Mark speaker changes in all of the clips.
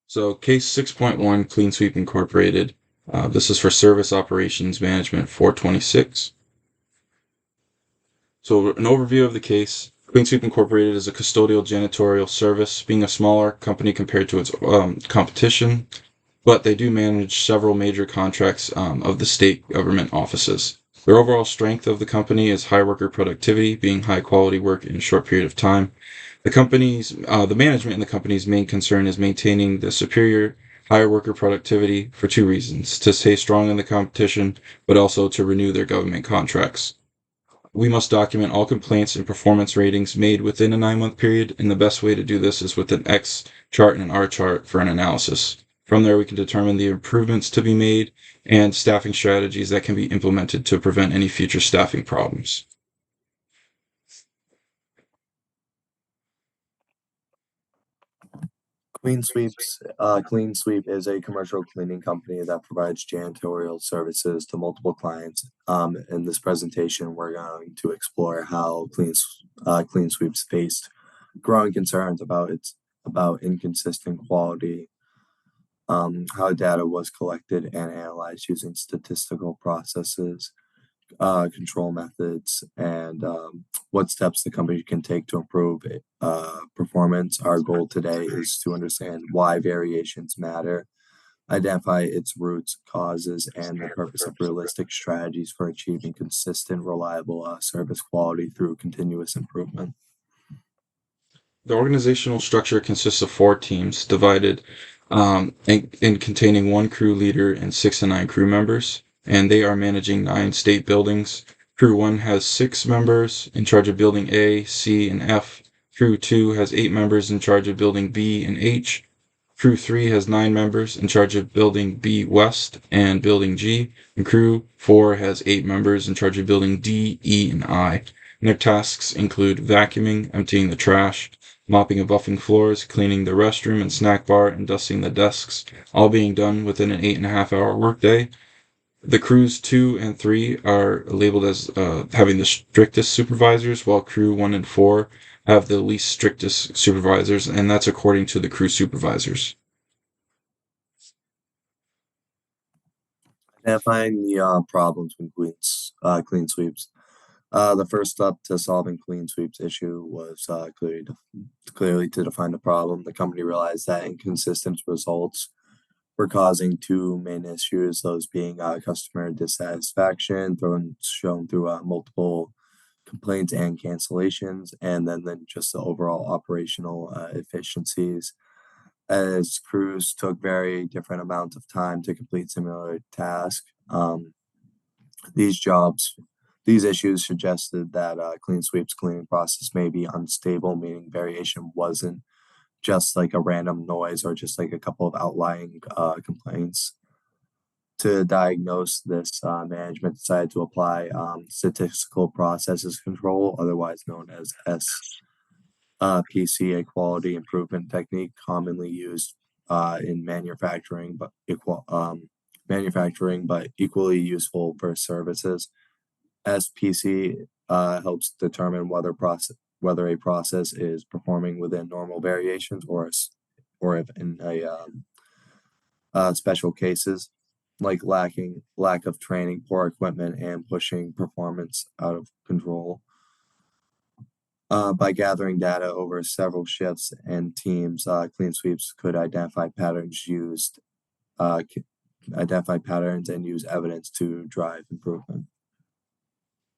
Speaker 1: So, case 6.1, Clean Sweep Incorporated. This is for Service Operations Management 426. So, an overview of the case. Clean Sweep Incorporated is a custodial janitorial service, being a smaller company compared to its competition, but they do manage several major contracts of the state government offices. Their overall strength of the company is high worker productivity, being high quality work in a short period of time. The management in the company's main concern is maintaining the superior higher worker productivity for two reasons: to stay strong in the competition, but also to renew their government contracts. We must document all complaints and performance ratings made within a 9-month period, and the best way to do this is with an X chart and an R chart for an analysis. From there, we can determine the improvements to be made and staffing strategies that can be implemented to prevent any future staffing problems.
Speaker 2: Clean Sweep is a commercial cleaning company that provides janitorial services to multiple clients. In this presentation, we're going to explore how Clean Sweeps faced growing concerns about inconsistent quality, how data was collected and analyzed using statistical processes, control methods, and what steps the company can take to improve performance. Our goal today is to understand why variations matter, identify its roots, causes, and the purpose of realistic strategies for achieving consistent, reliable service quality through continuous improvement.
Speaker 1: The organizational structure consists of 4 teams divided in containing 1 crew leader and 6 to 9 crew members, and they are managing 9 state buildings. Crew 1 has 6 members in charge of building A, C, and F. Crew 2 has 8 members in charge of building B and H. Crew 3 has 9 members in charge of building B West and building G, and Crew 4 has 8 members in charge of building D, E, and I. And their tasks include vacuuming, emptying the trash, mopping and buffing floors, cleaning the restroom and snack bar, and dusting the desks, all being done within an 8.5-hour workday. The crews 2 and 3 are labeled as having the strictest supervisors, while crew 1 and 4 have the least strictest supervisors, and that's according to the crew supervisors.
Speaker 2: Identifying the problems with Clean Sweeps. The first step to solving Clean Sweep's issue was clearly to define the problem. The company realized that inconsistent results were causing two main issues, those being customer dissatisfaction, shown through multiple complaints and cancellations, and then just the overall operational efficiencies, as crews took very different amounts of time to complete similar tasks. These jobs, these issues suggested that Clean Sweep's cleaning process may be unstable, meaning variation wasn't just like a random noise or just like a couple of outlying complaints. To diagnose this, management decided to apply statistical processes control, otherwise known as SPC, a quality improvement technique commonly used in manufacturing, but equally useful for services. SPC helps determine whether a process is performing within normal variations or if in a special cases like lack of training, poor equipment, and pushing performance out of control. By gathering data over several shifts and teams, Clean Sweeps could uh, identify patterns and use evidence to drive improvement.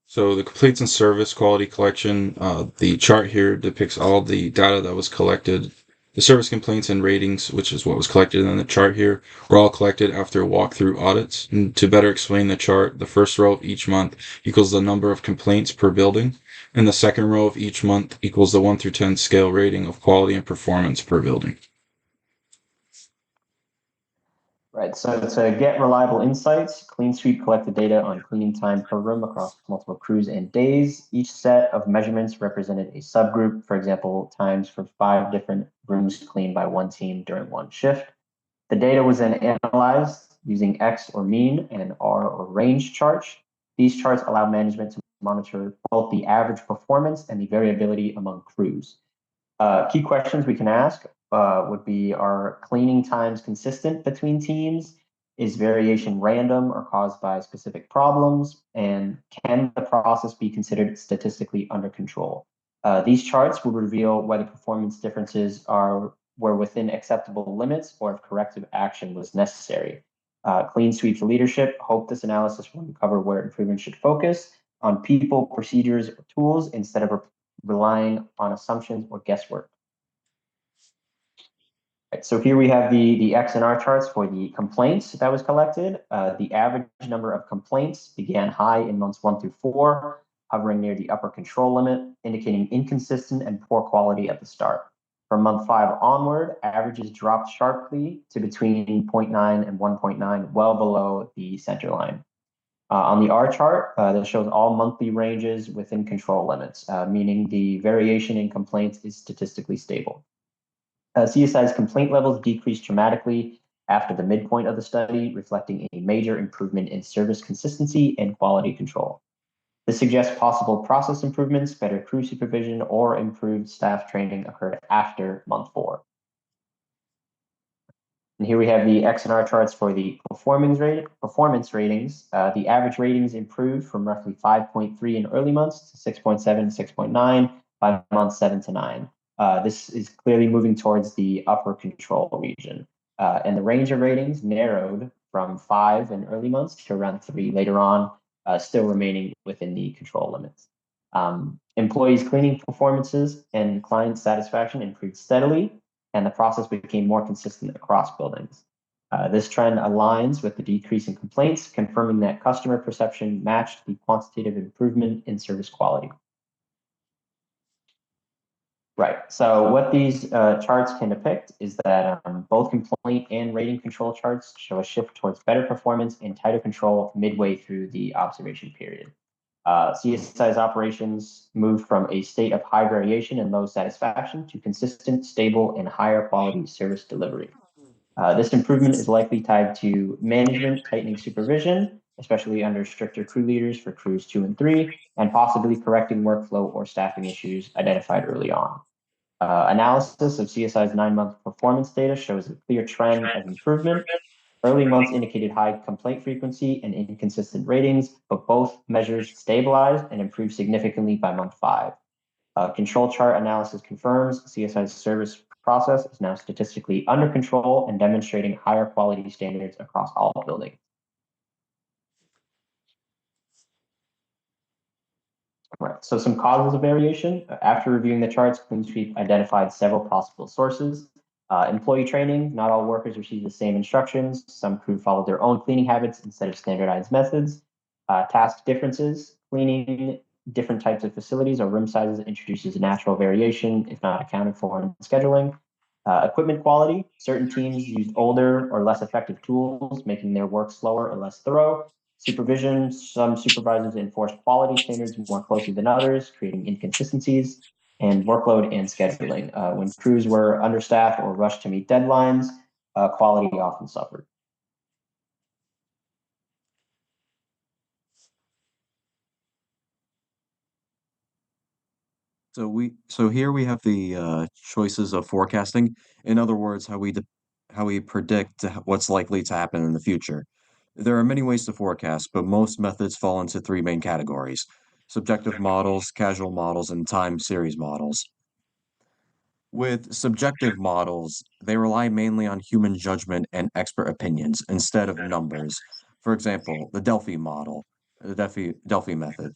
Speaker 1: So the complaints and service quality collection, the chart here depicts all the data that was collected. The service complaints and ratings, which is what was collected in the chart here, were all collected after walkthrough audits. And to better explain the chart, the first row of each month equals the number of complaints per building, and the second row of each month equals the 1 through 10 scale rating of quality and performance per building.
Speaker 3: Right, so to get reliable insights, Clean Sweep collected data on cleaning time per room across multiple crews and days. Each set of measurements represented a subgroup, for example, times for 5 different rooms cleaned by one team during one shift. The data was then analyzed using X or mean and R or range charts. These charts allow management to monitor both the average performance and the variability among crews. Key questions we can ask: would be, are cleaning times consistent between teams? Is variation random or caused by specific problems? And can the process be considered statistically under control? These charts would reveal whether performance differences were within acceptable limits or if corrective action was necessary. Clean Sweep's leadership hope this analysis will uncover where improvement should focus on people, procedures, or tools instead of relying on assumptions or guesswork. Right, so here we have the X and R charts for the complaints that was collected. The average number of complaints began high in months 1 through 4, hovering near the upper control limit, indicating inconsistent and poor quality at the start. From month 5 onward, averages dropped sharply to between 0.9 and 1.9, well below the center line. On the R chart, that shows all monthly ranges within control limits, meaning the variation in complaints is statistically stable. CSI's complaint levels decreased dramatically after the midpoint of the study, reflecting a major improvement in service consistency and quality control. This suggests possible process improvements, better crew supervision, or improved staff training occurred after month 4. And here we have the X and R charts for the performance ratings. The average ratings improved from roughly 5.3 in early months to 6.7, 6.9 by months 7 to 9. This is clearly moving towards the upper control region. And the range of ratings narrowed from 5 in early months to around 3 later on, still remaining within the control limits. Employees' cleaning performances and client satisfaction improved steadily, and the process became more consistent across buildings. This trend aligns with the decrease in complaints, confirming that customer perception matched the quantitative improvement in service quality. Right. So what these charts can depict is that both complaint and rating control charts show a shift towards better performance and tighter control midway through the observation period. CSI's operations moved from a state of high variation and low satisfaction to consistent, stable, and higher quality service delivery. This improvement is likely tied to management tightening supervision, especially under stricter crew leaders for crews 2 and 3, and possibly correcting workflow or staffing issues identified early on. Analysis of CSI's 9-month performance data shows a clear trend of improvement. Early months indicated high complaint frequency and inconsistent ratings, but both measures stabilized and improved significantly by month 5. Control chart analysis confirms CSI's service process is now statistically under control and demonstrating higher quality standards across all buildings. Right. So some causes of variation. After reviewing the charts, Clean Sweep identified several possible sources. Employee training. Not all workers received the same instructions. Some crew followed their own cleaning habits instead of standardized methods. Task differences. Cleaning different types of facilities or room sizes introduces natural variation if not accounted for in scheduling. Equipment quality. Certain teams used older or less effective tools, making their work slower or less thorough. Supervision, some supervisors enforce quality standards more closely than others, creating inconsistencies. And workload and scheduling. When crews were understaffed or rushed to meet deadlines, quality often suffered.
Speaker 4: So here we have the choices of forecasting. In other words, how we predict what's likely to happen in the future. There are many ways to forecast, but most methods fall into 3 main categories: subjective models, casual models, and time series models. With subjective models, they rely mainly on human judgment and expert opinions instead of numbers. For example, the Delphi method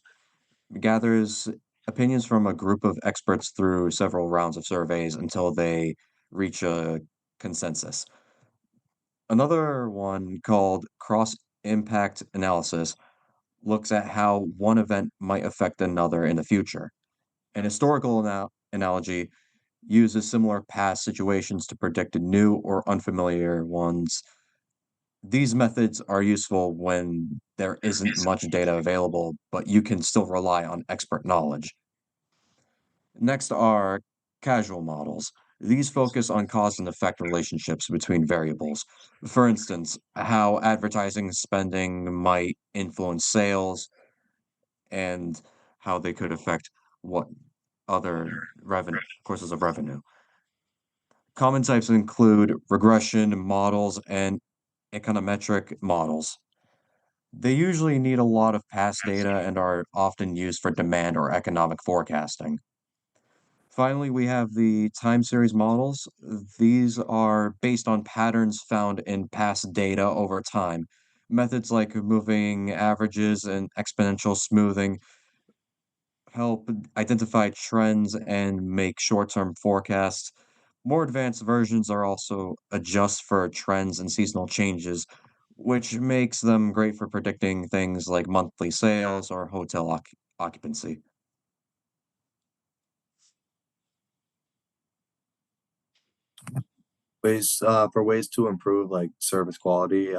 Speaker 4: gathers opinions from a group of experts through several rounds of surveys until they reach a consensus. Another one called cross impact analysis looks at how one event might affect another in the future. An historical analogy uses similar past situations to predict new or unfamiliar ones. These methods are useful when there isn't much data available, but you can still rely on expert knowledge. Next are causal models. These focus on cause and effect relationships between variables. For instance, how advertising spending might influence sales and how they could affect what other courses of revenue. Common types include regression models and econometric models. They usually need a lot of past data and are often used for demand or economic forecasting. Finally, we have the time series models. These are based on patterns found in past data over time. Methods like moving averages and exponential smoothing help identify trends and make short-term forecasts. More advanced versions are also adjust for trends and seasonal changes, which makes them great for predicting things like monthly sales or hotel occupancy.
Speaker 2: Ways to improve like service quality.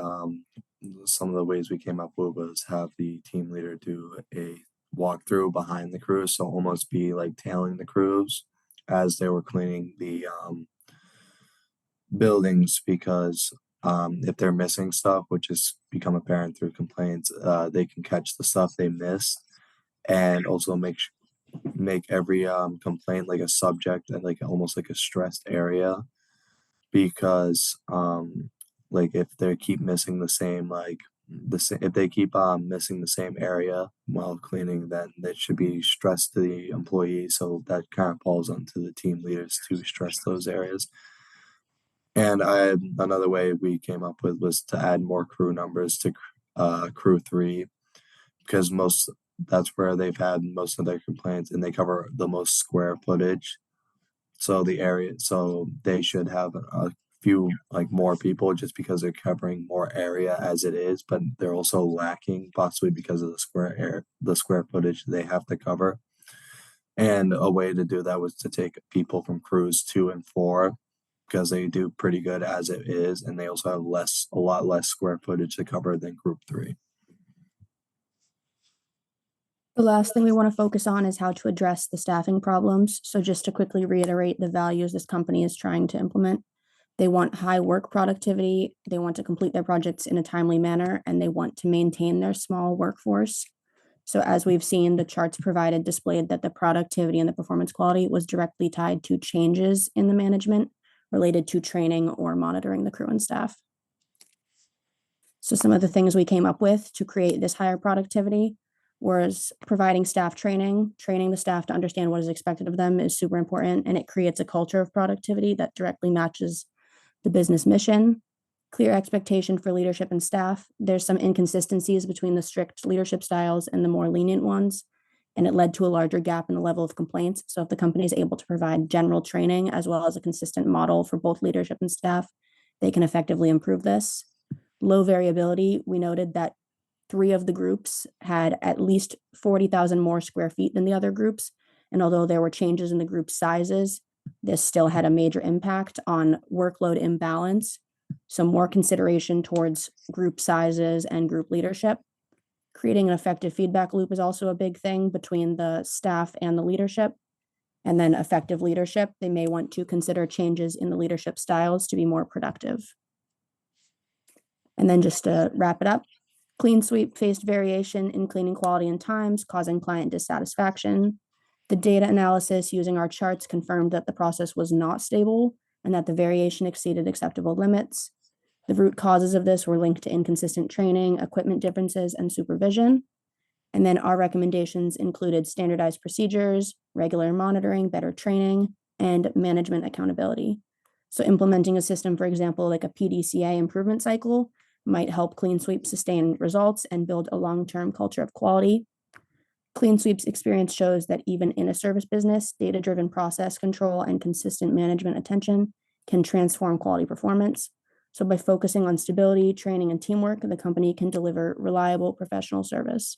Speaker 2: Some of the ways we came up with was have the team leader do a walkthrough behind the cruise, so almost be like tailing the cruise as they were cleaning the buildings, because if they're missing stuff, which has become apparent through complaints, they can catch the stuff they missed, and also make every complaint like a subject and like almost like a stressed area, because like if they keep missing the same if they keep missing the same area while cleaning, then that should be stressed to the employees, so that kind of falls onto the team leaders to stress those areas. And another way we came up with was to add more crew numbers to crew 3, because most that's where they've had most of their complaints, and they cover the most square footage. So they should have a few like more people, just because they're covering more area as it is, but they're also lacking possibly because of the square footage they have to cover. And a way to do that was to take people from crews 2 and 4, because they do pretty good as it is, and they also have a lot less square footage to cover than group 3.
Speaker 5: The last thing we want to focus on is how to address the staffing problems. So just to quickly reiterate the values this company is trying to implement. They want high work productivity, they want to complete their projects in a timely manner, and they want to maintain their small workforce. So as we've seen, the charts provided displayed that the productivity and the performance quality was directly tied to changes in the management related to training or monitoring the crew and staff. So some of the things we came up with to create this higher productivity was providing staff training. Training the staff to understand what is expected of them is super important, and it creates a culture of productivity that directly matches the business mission. Clear expectation for leadership and staff. There's some inconsistencies between the strict leadership styles and the more lenient ones, and it led to a larger gap in the level of complaints. So if the company is able to provide general training as well as a consistent model for both leadership and staff, they can effectively improve this. Low variability. We noted that 3 of the groups had at least 40,000 more square feet than the other groups. And although there were changes in the group sizes, this still had a major impact on workload imbalance. So more consideration towards group sizes and group leadership. Creating an effective feedback loop is also a big thing between the staff and the leadership. And then effective leadership, they may want to consider changes in the leadership styles to be more productive. And then just to wrap it up, Clean Sweep faced variation in cleaning quality and times, causing client dissatisfaction. The data analysis using our charts confirmed that the process was not stable and that the variation exceeded acceptable limits. The root causes of this were linked to inconsistent training, equipment differences, and supervision. And then our recommendations included standardized procedures, regular monitoring, better training, and management accountability. So implementing a system, for example, like a PDCA improvement cycle, might help Clean Sweep sustain results and build a long-term culture of quality. Clean Sweep's experience shows that even in a service business, data-driven process control and consistent management attention can transform quality performance. So by focusing on stability, training, and teamwork, the company can deliver reliable professional service.